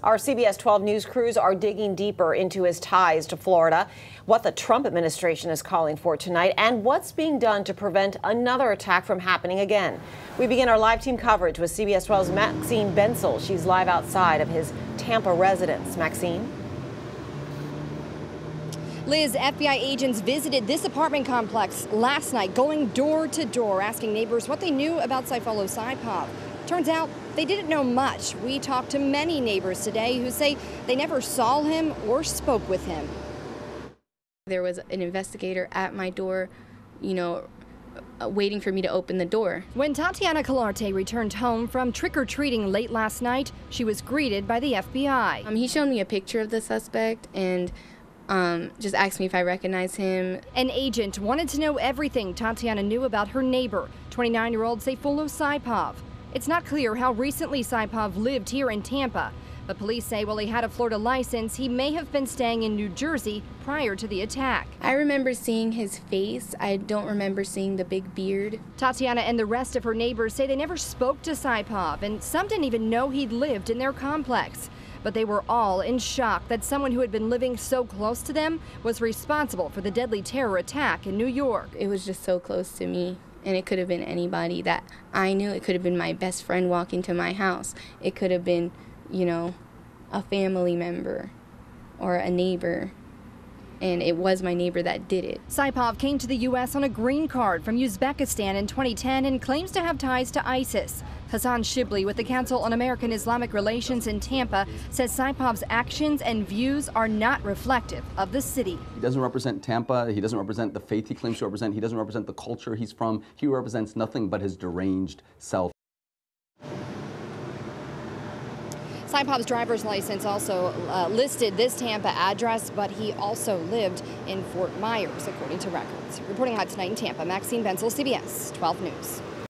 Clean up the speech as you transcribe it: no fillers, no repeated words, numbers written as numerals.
Our CBS 12 News crews are digging deeper into his ties to Florida, what the Trump administration is calling for tonight, and what's being done to prevent another attack from happening again. We begin our live team coverage with CBS 12's Maxine Bensel. She's live outside of his Tampa residence. Maxine? Liz, FBI agents visited this apartment complex last night, going door to door, asking neighbors what they knew about Sayfullo Saipov. Turns out they didn't know much. We talked to many neighbors today who say they never saw him or spoke with him. There was an investigator at my door, waiting for me to open the door. When Tatiana Calarte returned home from trick-or-treating late last night, she was greeted by the FBI. He showed me a picture of the suspect and just asked me if I recognize him. An agent wanted to know everything Tatiana knew about her neighbor, 29-year-old Sayfullo Saipov. It's not clear how recently Saipov lived here in Tampa, but police say while he had a Florida license, he may have been staying in New Jersey prior to the attack. I remember seeing his face. I don't remember seeing the big beard. Tatiana and the rest of her neighbors say they never spoke to Saipov, and some didn't even know he'd lived in their complex. But they were all in shock that someone who had been living so close to them was responsible for the deadly terror attack in New York. It was just so close to me. And it could have been anybody that I knew. It could have been my best friend walking to my house. It could have been, a family member or a neighbor. And it was my neighbor that did it. Saipov came to the U.S. on a green card from Uzbekistan in 2010 and claims to have ties to ISIS. Hassan Shibli with the Council on American Islamic Relations in Tampa says Saipov's actions and views are not reflective of the city. He doesn't represent Tampa. He doesn't represent the faith he claims to represent. He doesn't represent the culture he's from. He represents nothing but his deranged self. Saipov's driver's license also listed this Tampa address, but he also lived in Fort Myers, according to records. Reporting live tonight in Tampa, Maxine Bensel, CBS 12 News.